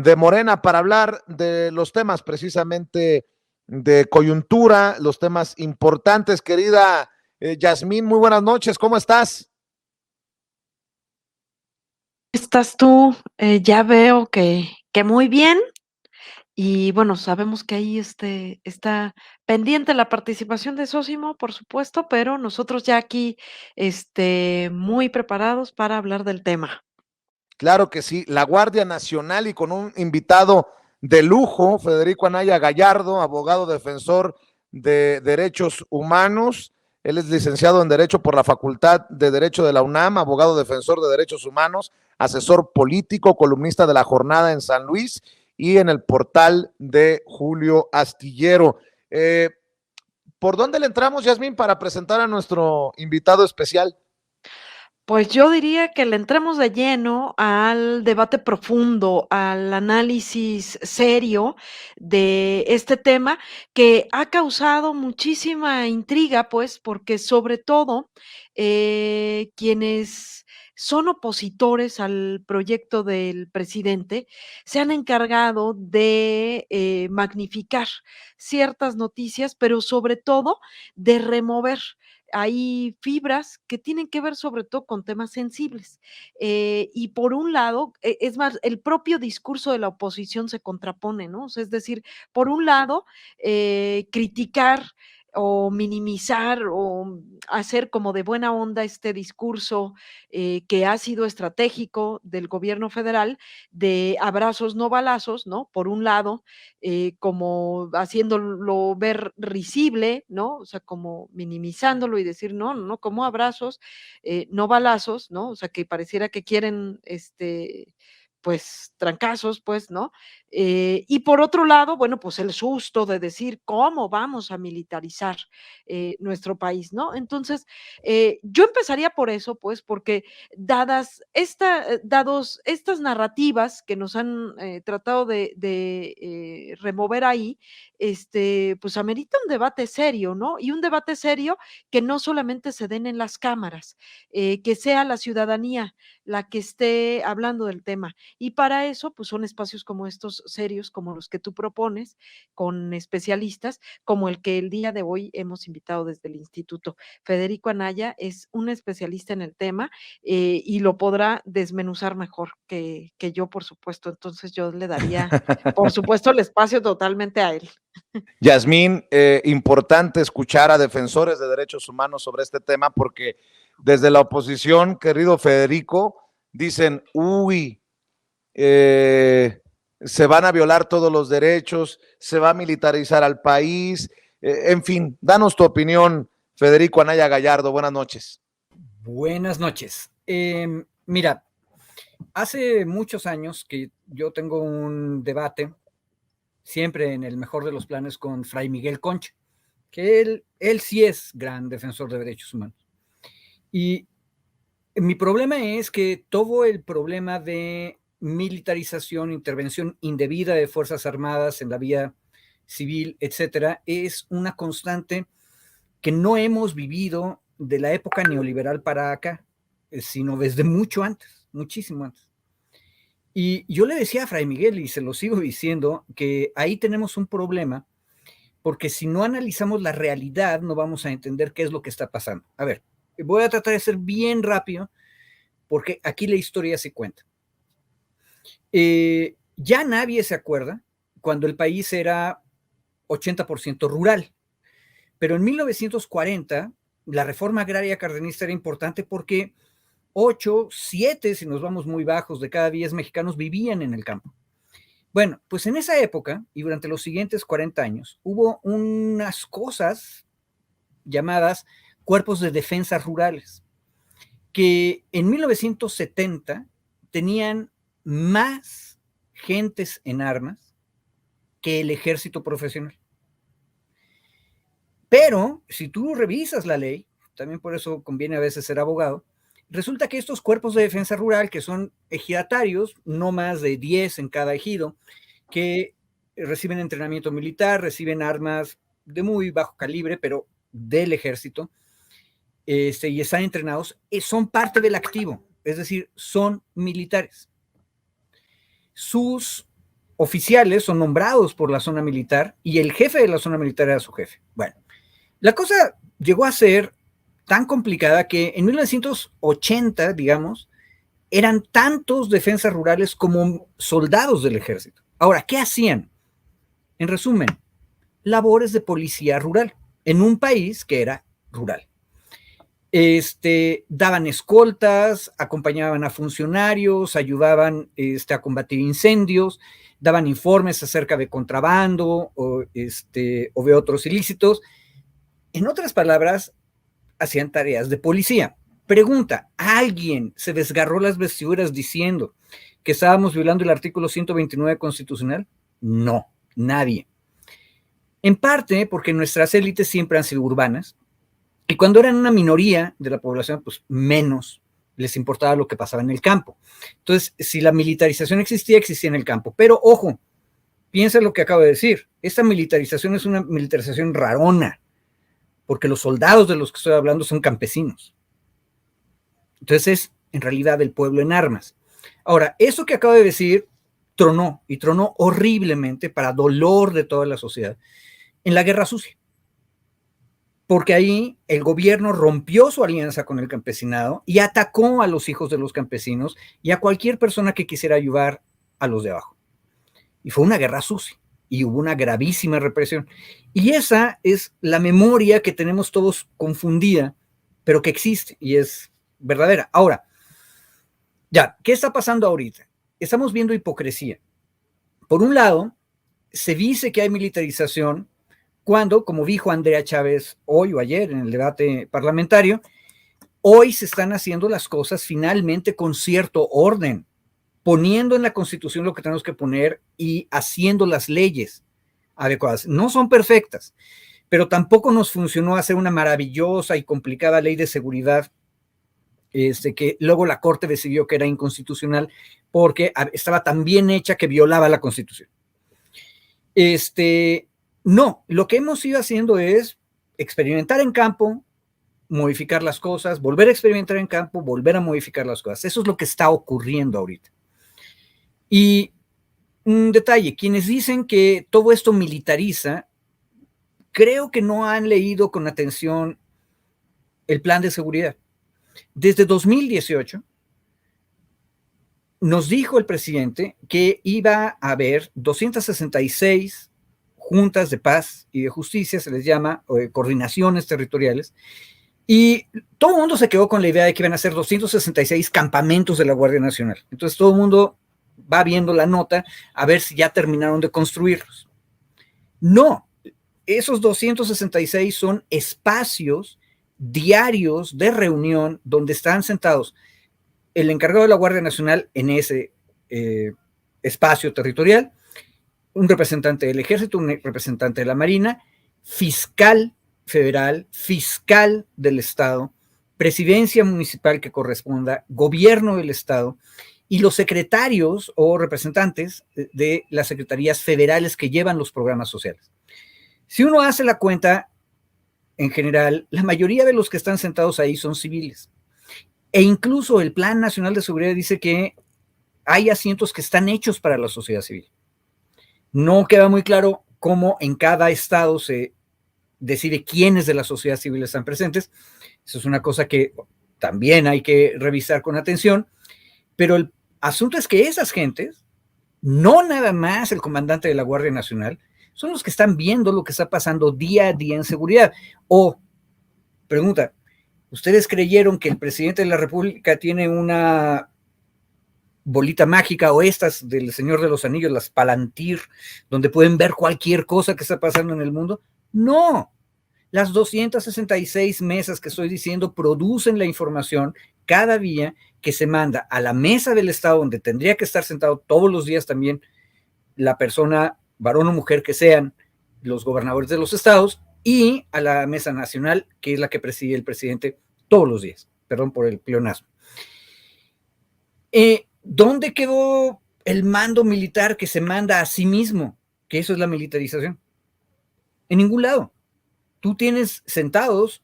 de Morena para hablar de los temas precisamente de coyuntura, los temas importantes. Querida Yasmín, muy buenas noches, ¿cómo estás? ¿Estás tú? Ya veo que muy bien. Y bueno, sabemos que ahí, está pendiente la participación de Sósimo, por supuesto, pero nosotros ya aquí, muy preparados para hablar del tema. Claro que sí, la Guardia Nacional y con un invitado de lujo, Federico Anaya Gallardo, abogado defensor de derechos humanos. Él es licenciado en Derecho por la Facultad de Derecho de la UNAM, abogado defensor de derechos humanos, asesor político, columnista de La Jornada en San Luis y en el portal de Julio Astillero. ¿Por dónde le entramos, Yasmín, para presentar a nuestro invitado especial? Pues yo diría que le entremos de lleno al debate profundo, al análisis serio de este tema que ha causado muchísima intriga, pues, porque sobre todo quienes son opositores al proyecto del presidente se han encargado de magnificar ciertas noticias, pero sobre todo de remover hay fibras que tienen que ver sobre todo con temas sensibles. Y por un lado, es más, el propio discurso de la oposición se contrapone, ¿no? O sea, es decir, por un lado, criticar o minimizar o hacer como de buena onda este discurso que ha sido estratégico del gobierno federal de abrazos no balazos, ¿no? Por un lado, como haciéndolo ver risible, ¿no? O sea, como minimizándolo y decir, no, no, como abrazos, no balazos, ¿no? O sea, que pareciera que quieren, pues, trancazos, pues, ¿no? Y por otro lado, bueno, pues el susto de decir, ¿cómo vamos a militarizar nuestro país, ¿no? Entonces, yo empezaría por eso, pues, porque dados estas narrativas que nos han tratado de remover ahí, pues amerita un debate serio, ¿no? Y un debate serio que no solamente se den en las cámaras, que sea la ciudadanía la que esté hablando del tema. Y para eso, pues son espacios como estos serios, como los que tú propones, con especialistas, como el que el día de hoy hemos invitado desde el instituto. Federico Anaya es un especialista en el tema y lo podrá desmenuzar mejor que yo, por supuesto. Entonces yo le daría, por supuesto, el espacio totalmente a él. Yasmín, importante escuchar a defensores de derechos humanos sobre este tema porque desde la oposición, querido Federico, dicen, uy, se van a violar todos los derechos, se va a militarizar al país, en fin, danos tu opinión, Federico Anaya Gallardo, buenas noches. Buenas noches. Mira, hace muchos años que yo tengo un debate, siempre en el mejor de los planes, con Fray Miguel Concha, que él sí es gran defensor de derechos humanos. Y mi problema es que todo el problema de militarización, intervención indebida de Fuerzas Armadas en la vía civil, etcétera, es una constante que no hemos vivido de la época neoliberal para acá, sino desde mucho antes, muchísimo antes. Y yo le decía a Fray Miguel, y se lo sigo diciendo, que ahí tenemos un problema, porque si no analizamos la realidad, no vamos a entender qué es lo que está pasando. A ver, voy a tratar de ser bien rápido, porque aquí la historia se cuenta. Ya nadie se acuerda cuando el país era 80% rural, pero en 1940 la reforma agraria cardenista era importante porque 8, 7, si nos vamos muy bajos, de cada 10 mexicanos vivían en el campo. Bueno, pues en esa época y durante los siguientes 40 años hubo unas cosas llamadas cuerpos de defensa rurales, que en 1970 tenían más gentes en armas que el ejército profesional. Pero si tú revisas la ley, también por eso conviene a veces ser abogado, resulta que estos cuerpos de defensa rural, que son ejidatarios, no más de 10 en cada ejido, que reciben entrenamiento militar, reciben armas de muy bajo calibre, pero del ejército, y están entrenados, son parte del activo, es decir, son militares. Sus oficiales son nombrados por la zona militar y el jefe de la zona militar era su jefe. Bueno, la cosa llegó a ser tan complicada que en 1980, digamos, eran tantos defensas rurales como soldados del ejército. Ahora, ¿qué hacían? En resumen, labores de policía rural en un país que era rural. Daban escoltas, acompañaban a funcionarios, ayudaban a combatir incendios, daban informes acerca de contrabando o de otros ilícitos. En otras palabras, hacían tareas de policía. Pregunta, ¿alguien se desgarró las vestiduras diciendo que estábamos violando el artículo 129 constitucional? No, nadie. En parte porque nuestras élites siempre han sido urbanas, y cuando eran una minoría de la población, pues menos les importaba lo que pasaba en el campo. Entonces, si la militarización existía, existía en el campo. Pero, ojo, piensa lo que acabo de decir. Esta militarización es una militarización rarona, porque los soldados de los que estoy hablando son campesinos. Entonces, es en realidad el pueblo en armas. Ahora, eso que acabo de decir tronó, y tronó horriblemente para dolor de toda la sociedad, en la Guerra Sucia. Porque ahí el gobierno rompió su alianza con el campesinado y atacó a los hijos de los campesinos y a cualquier persona que quisiera ayudar a los de abajo. Y fue una guerra sucia y hubo una gravísima represión. Y esa es la memoria que tenemos todos confundida, pero que existe y es verdadera. Ahora, ya, ¿qué está pasando ahorita? Estamos viendo hipocresía. Por un lado, se dice que hay militarización cuando, como dijo Andrea Chávez hoy o ayer en el debate parlamentario, hoy se están haciendo las cosas finalmente con cierto orden, poniendo en la Constitución lo que tenemos que poner y haciendo las leyes adecuadas. No son perfectas, pero tampoco nos funcionó hacer una maravillosa y complicada ley de seguridad que luego la Corte decidió que era inconstitucional porque estaba tan bien hecha que violaba la Constitución. No, lo que hemos ido haciendo es experimentar en campo, modificar las cosas, volver a experimentar en campo, volver a modificar las cosas. Eso es lo que está ocurriendo ahorita. Y un detalle, quienes dicen que todo esto militariza, creo que no han leído con atención el plan de seguridad. Desde 2018 nos dijo el presidente que iba a haber 266 juntas de paz y de justicia, se les llama coordinaciones territoriales, y todo el mundo se quedó con la idea de que iban a ser 266 campamentos de la Guardia Nacional. Entonces todo el mundo va viendo la nota a ver si ya terminaron de construirlos. No, esos 266 son espacios diarios de reunión donde están sentados el encargado de la Guardia Nacional en ese espacio territorial, un representante del Ejército, un representante de la Marina, fiscal federal, fiscal del Estado, presidencia municipal que corresponda, gobierno del Estado y los secretarios o representantes de las secretarías federales que llevan los programas sociales. Si uno hace la cuenta, en general, la mayoría de los que están sentados ahí son civiles. E incluso el Plan Nacional de Seguridad dice que hay asientos que están hechos para la sociedad civil. No queda muy claro cómo en cada estado se decide quiénes de la sociedad civil están presentes. Eso es una cosa que también hay que revisar con atención. Pero el asunto es que esas gentes, no nada más el comandante de la Guardia Nacional, son los que están viendo lo que está pasando día a día en seguridad. O, pregunta, ¿ustedes creyeron que el presidente de la República tiene una bolita mágica o estas del Señor de los Anillos, las Palantir, donde pueden ver cualquier cosa que está pasando en el mundo? No, las 266 mesas que estoy diciendo producen la información cada día que se manda a la mesa del Estado, donde tendría que estar sentado todos los días también la persona, varón o mujer que sean, los gobernadores de los estados, y a la mesa nacional, que es la que preside el presidente todos los días. Perdón por el pleonasmo. ¿Dónde quedó el mando militar que se manda a sí mismo? Que eso es la militarización. En ningún lado. Tú tienes sentados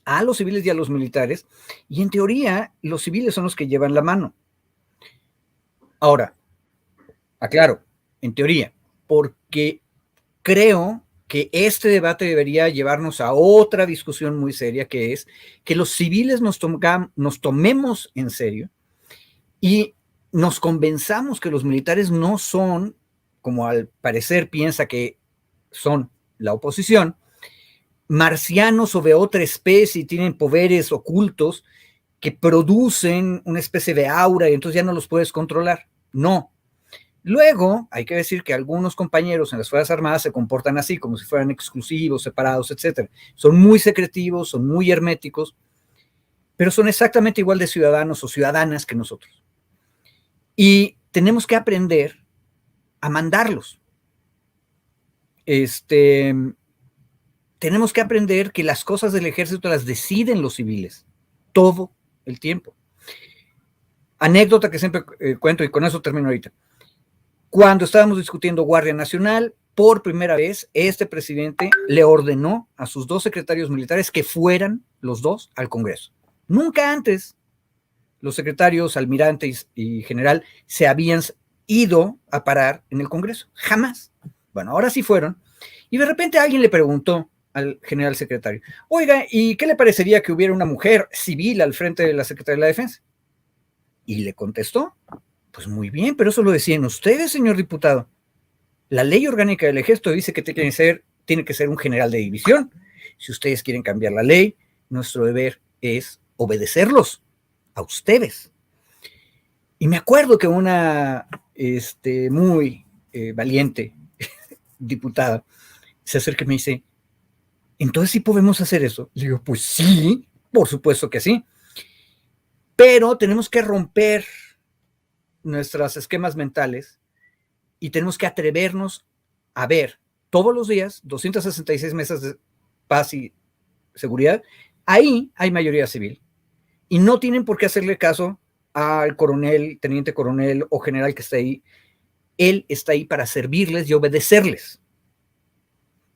a los civiles y a los militares, y en teoría los civiles son los que llevan la mano. Ahora, aclaro, en teoría, porque creo que este debate debería llevarnos a otra discusión muy seria, que es que los civiles nos tomemos en serio y nos convenzamos que los militares no son, como al parecer piensa que son la oposición, marcianos o de otra especie y tienen poderes ocultos que producen una especie de aura y entonces ya no los puedes controlar. No. Luego, hay que decir que algunos compañeros en las Fuerzas Armadas se comportan así, como si fueran exclusivos, separados, etc. Son muy secretivos, son muy herméticos, pero son exactamente igual de ciudadanos o ciudadanas que nosotros. Y tenemos que aprender a mandarlos. Tenemos que aprender que las cosas del ejército las deciden los civiles todo el tiempo. Anécdota que siempre cuento y con eso termino ahorita. Cuando estábamos discutiendo Guardia Nacional, por primera vez, este presidente le ordenó a sus 2 secretarios militares que fueran los 2 al Congreso. Nunca antes los secretarios, almirante y general, se habían ido a parar en el Congreso. Jamás. Bueno, ahora sí fueron. Y de repente alguien le preguntó al general secretario, oiga, ¿y qué le parecería que hubiera una mujer civil al frente de la Secretaría de la Defensa? Y le contestó, pues muy bien, pero eso lo decían ustedes, señor diputado. La ley orgánica del ejército dice que tiene que ser un general de división. Si ustedes quieren cambiar la ley, nuestro deber es obedecerlos a ustedes. Y me acuerdo que una muy valiente diputada se acerca y me dice, ¿entonces sí podemos hacer eso? Le digo, pues sí, por supuesto que sí. Pero tenemos que romper nuestros esquemas mentales y tenemos que atrevernos a ver todos los días 266 mesas de paz y seguridad. Ahí hay mayoría civil y no tienen por qué hacerle caso al coronel, teniente coronel o general que está ahí. Él está ahí para servirles y obedecerles.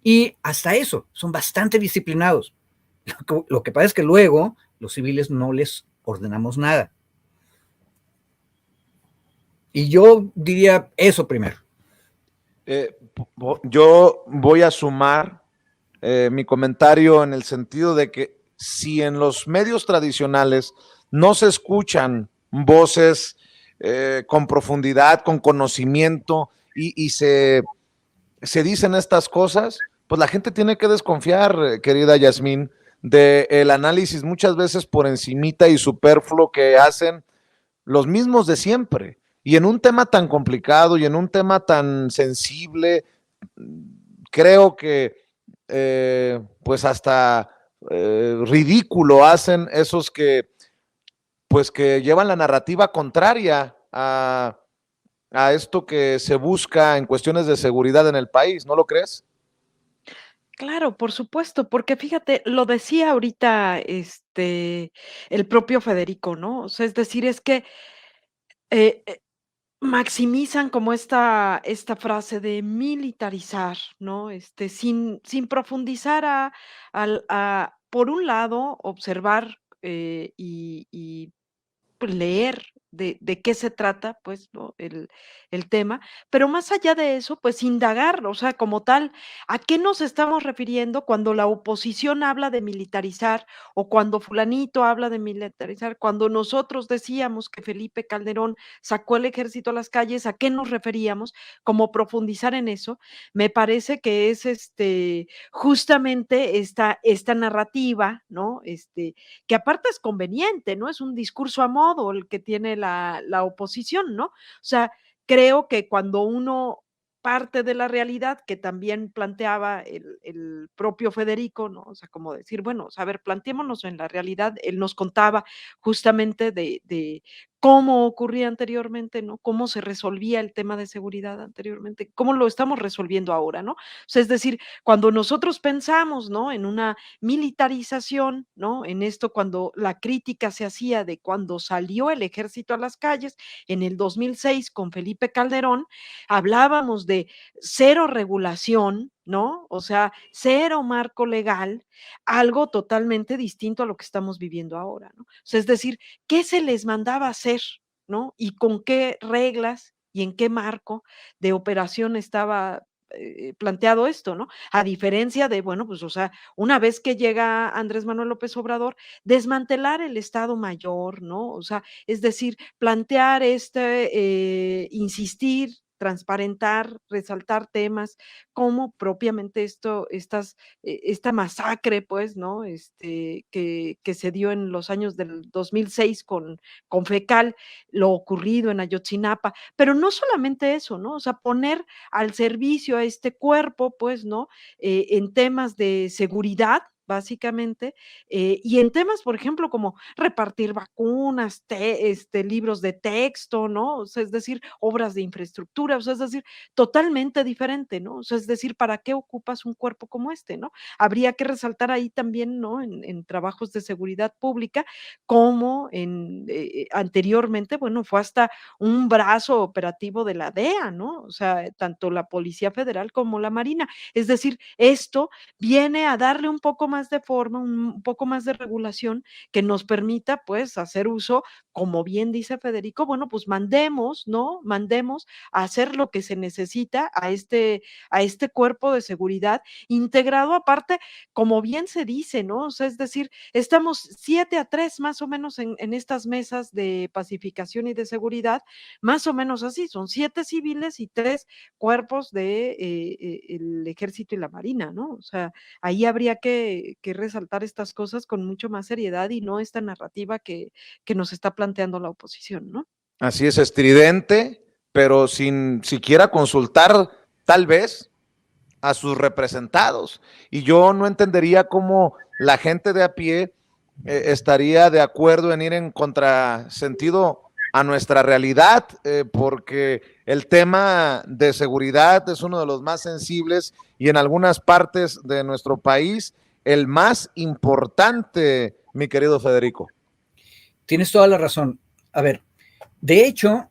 Y hasta eso, son bastante disciplinados. Lo que pasa es que luego los civiles no les ordenamos nada. Y yo diría eso primero. Yo voy a sumar mi comentario en el sentido de que si en los medios tradicionales no se escuchan voces con profundidad, con conocimiento y se dicen estas cosas, pues la gente tiene que desconfiar, querida Yasmín, del análisis muchas veces por encimita y superfluo que hacen los mismos de siempre. Y en un tema tan complicado y en un tema tan sensible, creo que pues hasta ridículo hacen esos que pues que llevan la narrativa contraria a esto que se busca en cuestiones de seguridad en el país, ¿no lo crees? Claro, por supuesto, porque fíjate, lo decía ahorita, el propio Federico, ¿no? O sea, es decir, es que, eh, maximizan como esta frase de militarizar, ¿no? Sin profundizar por un lado, observar, y pues, leer de qué se trata, pues, ¿no? El tema, pero más allá de eso, pues, indagar, o sea, como tal, ¿a qué nos estamos refiriendo cuando la oposición habla de militarizar o cuando fulanito habla de militarizar? Cuando nosotros decíamos que Felipe Calderón sacó el ejército a las calles, ¿a qué nos referíamos? Como profundizar en eso, me parece que es, justamente esta narrativa, ¿no? Que aparte es conveniente, ¿no? Es un discurso a modo el que tiene la oposición, ¿no? O sea, creo que cuando uno parte de la realidad que también planteaba el propio Federico, ¿no? O sea, como decir, bueno, o sea, a ver, planteémonos en la realidad. Él nos contaba justamente de cómo ocurría anteriormente, ¿no? Cómo se resolvía el tema de seguridad anteriormente, cómo lo estamos resolviendo ahora, ¿no? O sea, es decir, cuando nosotros pensamos, ¿no? En una militarización, ¿no? En esto cuando la crítica se hacía de cuando salió el ejército a las calles en el 2006 con Felipe Calderón, hablábamos de cero regulación, ¿no? O sea, cero marco legal, algo totalmente distinto a lo que estamos viviendo ahora, ¿no? O sea, es decir, ¿qué se les mandaba hacer, ¿no? Y con qué reglas y en qué marco de operación estaba planteado esto, ¿no? A diferencia de, bueno, pues, o sea, una vez que llega Andrés Manuel López Obrador, desmantelar el Estado Mayor, ¿no? O sea, es decir, plantear insistir, transparentar, resaltar temas como propiamente esta masacre, pues, ¿no? Que se dio en los años del 2006 con FECAL, lo ocurrido en Ayotzinapa, pero no solamente eso, ¿no? O sea, poner al servicio a este cuerpo, pues, ¿no? En temas de seguridad, básicamente, y en temas, por ejemplo, como repartir vacunas, libros de texto, ¿no? O sea, es decir, obras de infraestructura, o sea, es decir, totalmente diferente, ¿no? O sea, es decir, ¿para qué ocupas un cuerpo como este, no? Habría que resaltar ahí también, ¿no? En trabajos de seguridad pública, como anteriormente, bueno, fue hasta un brazo operativo de la DEA, ¿no? O sea, tanto la Policía Federal como la Marina. Es decir, esto viene a darle un poco más de forma, un poco más de regulación que nos permita, pues, hacer uso, como bien dice Federico, bueno, pues mandemos, ¿no? Mandemos a hacer lo que se necesita a este cuerpo de seguridad integrado aparte, como bien se dice, ¿no? O sea, es decir, estamos 7-3 más o menos en estas mesas de pacificación y de seguridad, más o menos así, son 7 civiles y 3 cuerpos de el ejército y la marina, ¿no? O sea, ahí habría que resaltar estas cosas con mucho más seriedad y no esta narrativa que nos está planteando la oposición, ¿no? Así es, estridente, pero sin siquiera consultar tal vez a sus representados. Y yo no entendería cómo la gente de a pie estaría de acuerdo en ir en contrasentido a nuestra realidad, porque el tema de seguridad es uno de los más sensibles y en algunas partes de nuestro país el más importante, mi querido Federico. Tienes toda la razón. A ver, de hecho,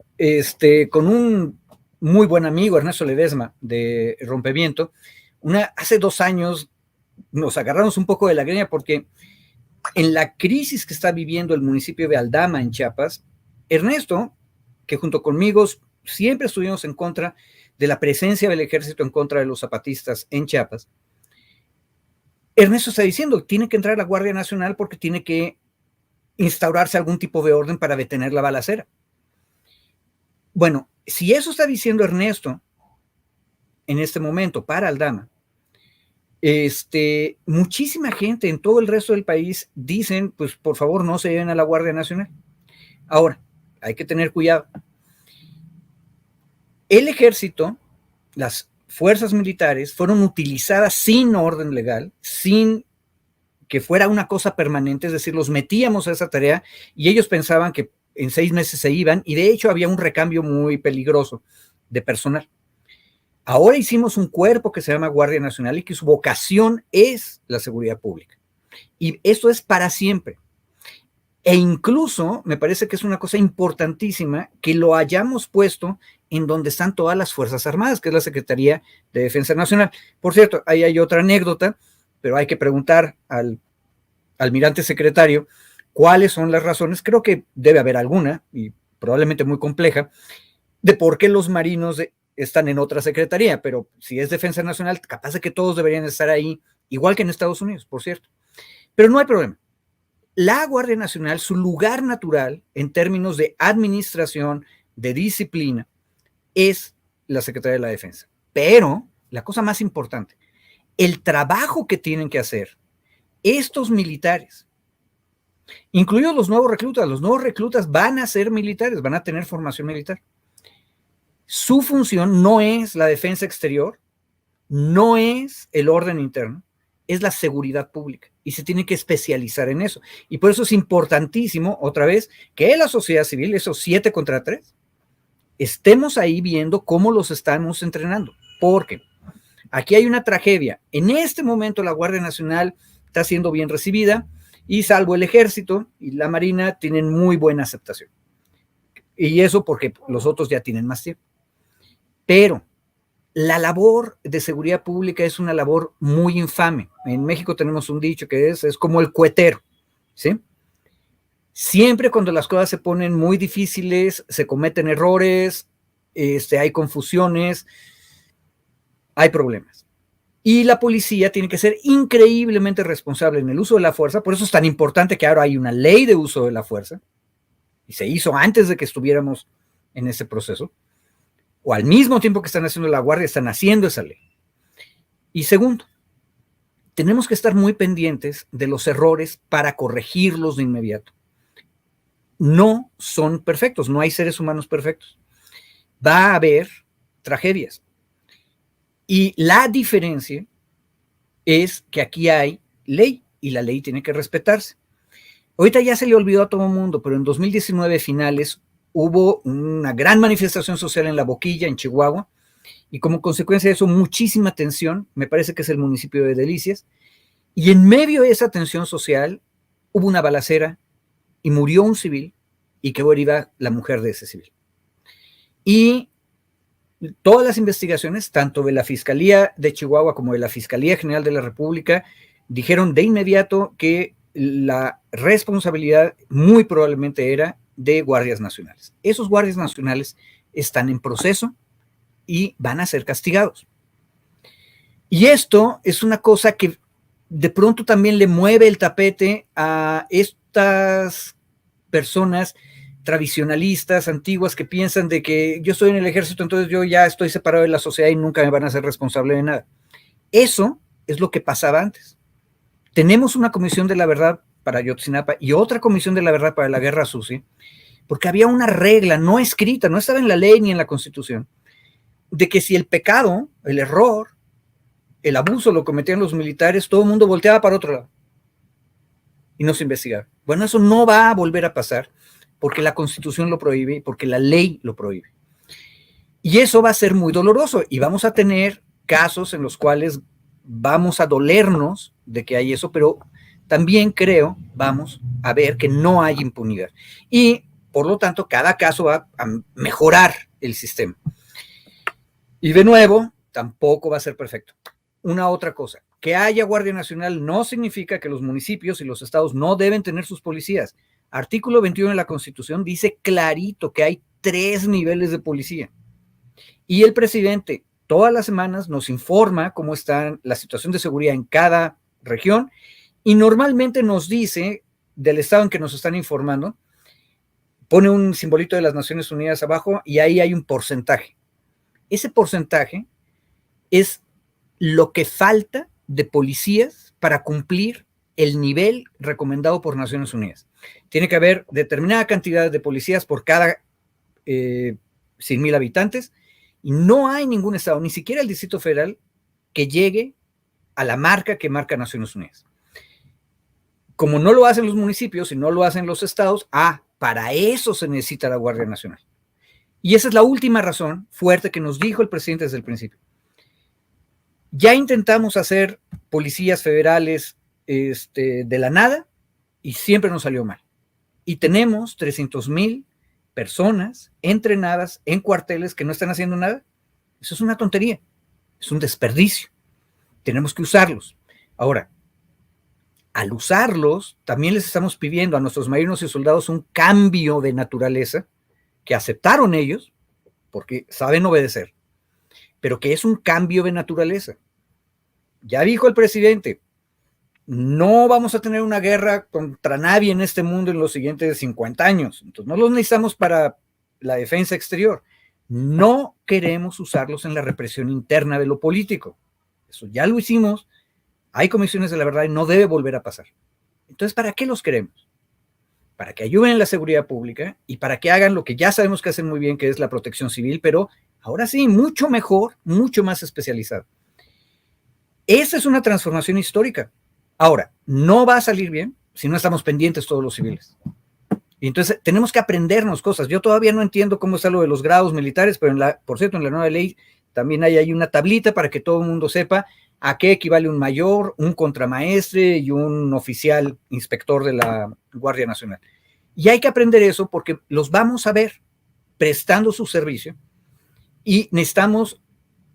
con un muy buen amigo, Ernesto Ledesma, de Rompeviento, hace 2 años nos agarramos un poco de la greña porque en la crisis que está viviendo el municipio de Aldama, en Chiapas, Ernesto, que junto conmigo siempre estuvimos en contra de la presencia del ejército en contra de los zapatistas en Chiapas, Ernesto está diciendo, tiene que entrar la Guardia Nacional porque tiene que instaurarse algún tipo de orden para detener la balacera. Bueno, si eso está diciendo Ernesto en este momento para Aldama, muchísima gente en todo el resto del país dicen, pues por favor no se lleven a la Guardia Nacional. Ahora, hay que tener cuidado. El ejército, las fuerzas militares fueron utilizadas sin orden legal, sin que fuera una cosa permanente, es decir, los metíamos a esa tarea y ellos pensaban que en 6 meses se iban y de hecho había un recambio muy peligroso de personal. Ahora hicimos un cuerpo que se llama Guardia Nacional y que su vocación es la seguridad pública. Y esto es para siempre. E incluso me parece que es una cosa importantísima que lo hayamos puesto en donde están todas las Fuerzas Armadas, que es la Secretaría de Defensa Nacional. Por cierto, ahí hay otra anécdota, pero hay que preguntar al almirante secretario cuáles son las razones, creo que debe haber alguna, y probablemente muy compleja, de por qué los marinos están en otra secretaría, pero si es Defensa Nacional, capaz de que todos deberían estar ahí, igual que en Estados Unidos, por cierto. Pero no hay problema. La Guardia Nacional, su lugar natural en términos de administración, de disciplina, es la Secretaría de la Defensa. Pero la cosa más importante, el trabajo que tienen que hacer estos militares, incluidos los nuevos reclutas van a ser militares, van a tener formación militar. Su función no es la defensa exterior, no es el orden interno, es la seguridad pública y se tiene que especializar en eso. Y por eso es importantísimo, otra vez, que la sociedad civil, esos 7 contra 3, estemos ahí viendo cómo los estamos entrenando. Porque aquí hay una tragedia. En este momento la Guardia Nacional está siendo bien recibida y salvo el ejército y la marina tienen muy buena aceptación. Y eso porque los otros ya tienen más tiempo. Pero la labor de seguridad pública es una labor muy infame. En México tenemos un dicho que es como el cuetero, ¿sí? Siempre cuando las cosas se ponen muy difíciles, se cometen errores, hay confusiones, hay problemas. Y la policía tiene que ser increíblemente responsable en el uso de la fuerza, por eso es tan importante que ahora hay una ley de uso de la fuerza, y se hizo antes de que estuviéramos en ese proceso, o al mismo tiempo que están haciendo la guardia, están haciendo esa ley. Y segundo, tenemos que estar muy pendientes de los errores para corregirlos de inmediato. No son perfectos, no hay seres humanos perfectos. Va a haber tragedias. Y la diferencia es que aquí hay ley y la ley tiene que respetarse. Ahorita ya se le olvidó a todo el mundo, pero en 2019 finales hubo una gran manifestación social en La Boquilla, en Chihuahua, y como consecuencia de eso muchísima tensión, me parece que es el municipio de Delicias, y en medio de esa tensión social hubo una balacera y murió un civil y quedó herida la mujer de ese civil. Y todas las investigaciones, tanto de la Fiscalía de Chihuahua como de la Fiscalía General de la República, dijeron de inmediato que la responsabilidad muy probablemente era de guardias nacionales. Esos guardias nacionales están en proceso y van a ser castigados. Y esto es una cosa que de pronto también le mueve el tapete a estas personas tradicionalistas, antiguas, que piensan de que yo estoy en el ejército, entonces yo ya estoy separado de la sociedad y nunca me van a hacer responsable de nada. Eso es lo que pasaba antes. Tenemos una comisión de la verdad para Ayotzinapa y otra comisión de la verdad para la Guerra Sucia, porque había una regla no escrita, no estaba en la ley ni en la Constitución, de que si el pecado, el error, el abuso lo cometían los militares, todo el mundo volteaba para otro lado y no se investigaba. Bueno, eso no va a volver a pasar porque la Constitución lo prohíbe y porque la ley lo prohíbe. Y eso va a ser muy doloroso y vamos a tener casos en los cuales vamos a dolernos de que hay eso, pero también creo, vamos a ver que no hay impunidad. Y, por lo tanto, cada caso va a mejorar el sistema. Y de nuevo, tampoco va a ser perfecto. Una otra cosa, que haya Guardia Nacional no significa que los municipios y los estados no deben tener sus policías. Artículo 21 de la Constitución dice clarito que hay 3 niveles de policía. Y el presidente todas las semanas nos informa cómo está la situación de seguridad en cada región y normalmente nos dice del estado en que nos están informando, pone un simbolito de las Naciones Unidas abajo y ahí hay un porcentaje. Ese porcentaje es lo que falta de policías para cumplir el nivel recomendado por Naciones Unidas. Tiene que haber determinada cantidad de policías por cada 100,000 habitantes y no hay ningún estado, ni siquiera el Distrito Federal, que llegue a la marca que marca Naciones Unidas. Como no lo hacen los municipios y no lo hacen los estados, para eso se necesita la Guardia Nacional. Y esa es la última razón fuerte que nos dijo el presidente desde el principio. Ya intentamos hacer policías federales de la nada y siempre nos salió mal. Y tenemos 300,000 personas entrenadas en cuarteles que no están haciendo nada. Eso es una tontería, es un desperdicio. Tenemos que usarlos. Ahora, al usarlos, también les estamos pidiendo a nuestros marinos y soldados un cambio de naturaleza que aceptaron ellos, porque saben obedecer, pero que es un cambio de naturaleza. Ya dijo el presidente, no vamos a tener una guerra contra nadie en este mundo en los siguientes 50 años. Entonces no los necesitamos para la defensa exterior. No queremos usarlos en la represión interna de lo político. Eso ya lo hicimos. Hay comisiones de la verdad y no debe volver a pasar. Entonces, ¿para qué los queremos? Para que ayuden en la seguridad pública y para que hagan lo que ya sabemos que hacen muy bien, que es la protección civil, pero ahora sí, mucho mejor, mucho más especializado. Esa es una transformación histórica. Ahora, no va a salir bien si no estamos pendientes todos los civiles. Y entonces tenemos que aprendernos cosas. Yo todavía no entiendo cómo está lo de los grados militares, pero por cierto, en la nueva ley también hay una tablita para que todo el mundo sepa a qué equivale un mayor, un contramaestre y un oficial inspector de la Guardia Nacional. Y hay que aprender eso porque los vamos a ver prestando su servicio y necesitamos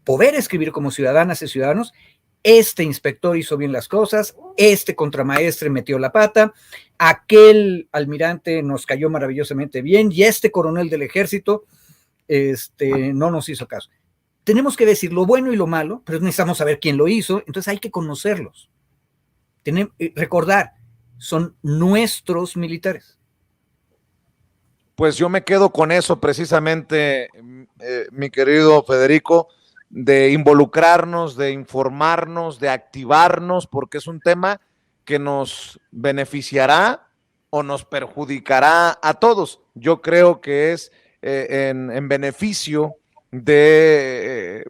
poder escribir como ciudadanas y ciudadanos. Este inspector hizo bien las cosas, este contramaestre metió la pata, aquel almirante nos cayó maravillosamente bien y este coronel del ejército no nos hizo caso. Tenemos que decir lo bueno y lo malo, pero necesitamos saber quién lo hizo, entonces hay que conocerlos. Recordar, son nuestros militares. Pues yo me quedo con eso precisamente, mi querido Federico, de involucrarnos, de informarnos, de activarnos, porque es un tema que nos beneficiará o nos perjudicará a todos. Yo creo que es en beneficio de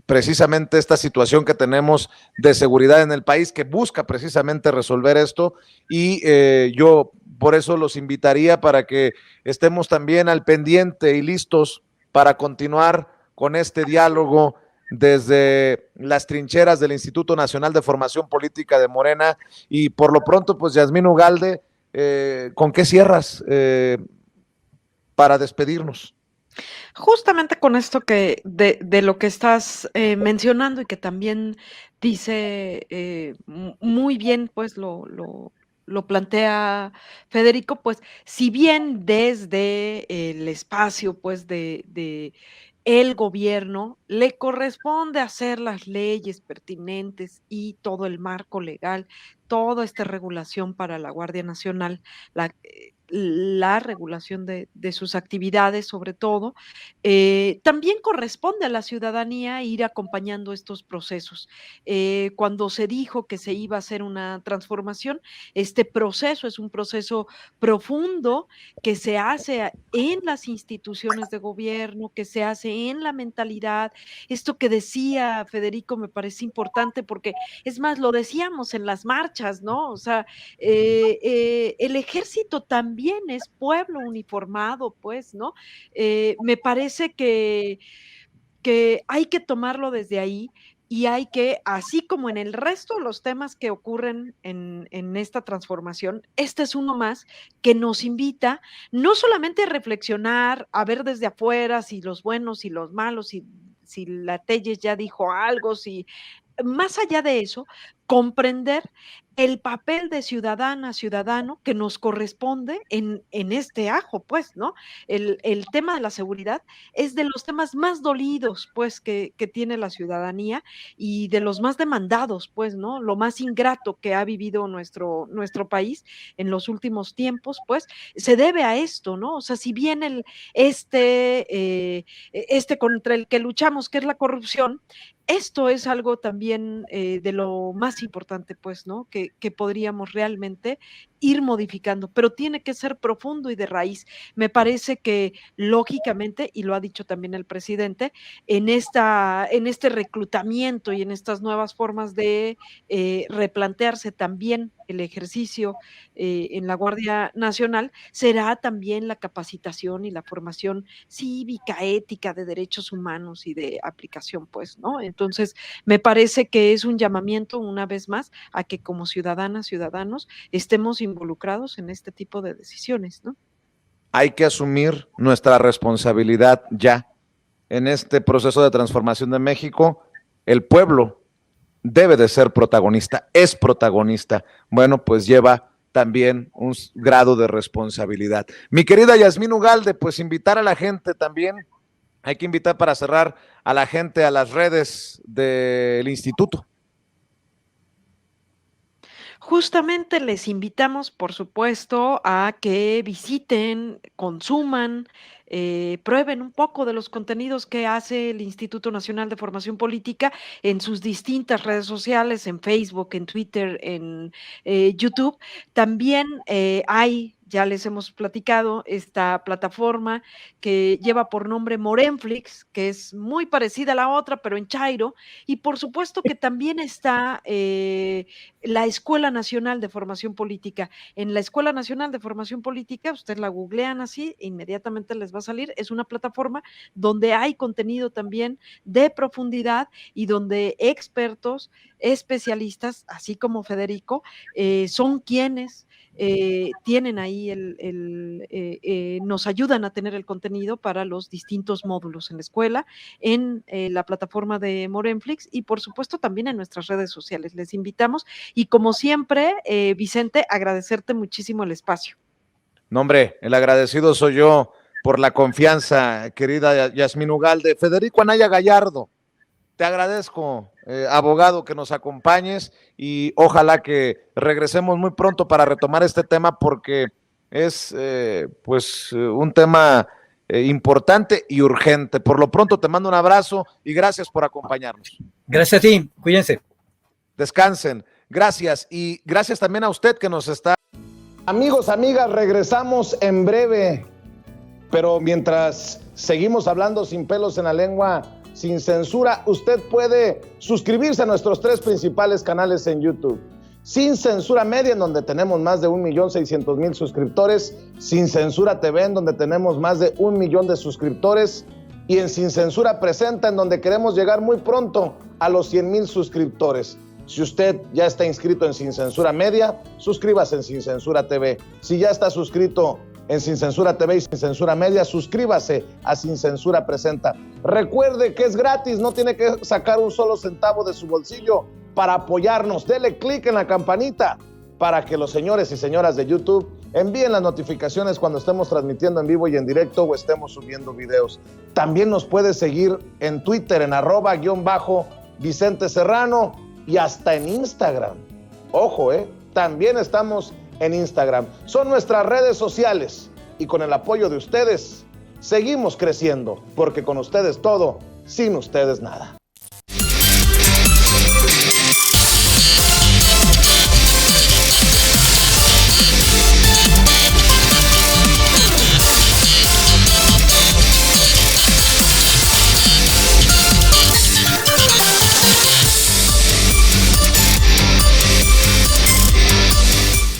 precisamente esta situación que tenemos de seguridad en el país, que busca precisamente resolver esto, y yo por eso los invitaría para que estemos también al pendiente y listos para continuar con este diálogo desde las trincheras del Instituto Nacional de Formación Política de Morena. Y por lo pronto, pues Yasmín Ugalde, ¿con qué cierras para despedirnos? Justamente con esto que de lo que estás mencionando y que también dice muy bien, pues lo plantea Federico, pues si bien desde el espacio, pues de el gobierno le corresponde hacer las leyes pertinentes y todo el marco legal, toda esta regulación para la Guardia Nacional, la regulación de sus actividades, sobre todo, también corresponde a la ciudadanía ir acompañando estos procesos. Cuando se dijo que se iba a hacer una transformación, este proceso es un proceso profundo que se hace en las instituciones de gobierno, que se hace en la mentalidad. Esto que decía Federico me parece importante porque, es más, lo decíamos en las marchas, ¿no? O sea, el ejército también es pueblo uniformado, pues, ¿no? Me parece que hay que tomarlo desde ahí y hay que, así como en el resto de los temas que ocurren en esta transformación, este es uno más que nos invita no solamente a reflexionar, a ver desde afuera si los buenos y los malos, si la Telles ya dijo algo, si más allá de eso, comprender el papel de ciudadana, ciudadano que nos corresponde en este ajo, pues, ¿no? El tema de la seguridad es de los temas más dolidos, pues, que tiene la ciudadanía y de los más demandados, pues, ¿no? Lo más ingrato que ha vivido nuestro país en los últimos tiempos, pues, se debe a esto, ¿no? O sea, si bien este contra el que luchamos, que es la corrupción, esto es algo también de lo más importante, pues, ¿no? Que podríamos realmente ir modificando, pero tiene que ser profundo y de raíz. Me parece que lógicamente, y lo ha dicho también el presidente, en este reclutamiento y en estas nuevas formas de replantearse también el ejercicio en la Guardia Nacional, será también la capacitación y la formación cívica, ética, de derechos humanos y de aplicación, pues, ¿no? Entonces, me parece que es un llamamiento, una vez más, a que como ciudadanas, ciudadanos, estemos involucrados en este tipo de decisiones, ¿no? Hay que asumir nuestra responsabilidad ya en este proceso de transformación de México. El pueblo debe de ser protagonista, es protagonista. Bueno, pues lleva también un grado de responsabilidad. Mi querida Yasmín Ugalde, pues invitar a la gente también, hay que invitar para cerrar a la gente a las redes del instituto. Justamente les invitamos, por supuesto, a que visiten, consuman, prueben un poco de los contenidos que hace el Instituto Nacional de Formación Política en sus distintas redes sociales, en Facebook, en Twitter, en YouTube. También hay, ya les hemos platicado, esta plataforma que lleva por nombre Morenflix, que es muy parecida a la otra, pero en Chairo, y por supuesto que también está la Escuela Nacional de Formación Política. En la Escuela Nacional de Formación Política, ustedes la googlean así, e inmediatamente les va a salir. Es una plataforma donde hay contenido también de profundidad y donde expertos, especialistas, así como Federico, son quienes tienen ahí nos ayudan a tener el contenido para los distintos módulos en la escuela, en la plataforma de Morenflix y por supuesto también en nuestras redes sociales. Les invitamos y como siempre, Vicente, agradecerte muchísimo el espacio. No, hombre, el agradecido soy yo. por la confianza, querida Yasmín Ugalde. Federico Anaya Gallardo, te agradezco, abogado, que nos acompañes y ojalá que regresemos muy pronto para retomar este tema porque es un tema importante y urgente. Por lo pronto te mando un abrazo y gracias por acompañarnos. Gracias a ti, cuídense. Descansen, gracias y gracias también a usted que nos está. Amigos, amigas, regresamos en breve, pero mientras seguimos hablando sin pelos en la lengua, sin censura, usted puede suscribirse a nuestros 3 principales canales en YouTube. Sin Censura Media, en donde tenemos más de 1,600,000 suscriptores, Sin Censura TV, en donde tenemos más de 1 millón de suscriptores, y en Sin Censura Presenta, en donde queremos llegar muy pronto a los 100,000 suscriptores. Si usted ya está inscrito en Sin Censura Media, suscríbase en Sin Censura TV. Si ya está suscrito en Sin Censura TV y Sin Censura Media, suscríbase a Sin Censura Presenta. Recuerde que es gratis, no tiene que sacar un solo centavo de su bolsillo para apoyarnos. Dele clic en la campanita para que los señores y señoras de YouTube envíen las notificaciones cuando estemos transmitiendo en vivo y en directo o estemos subiendo videos. También nos puede seguir en Twitter en @_Vicente Serrano y hasta en Instagram. Ojo, también estamos en Instagram. Son nuestras redes sociales y con el apoyo de ustedes seguimos creciendo, porque con ustedes todo, sin ustedes nada.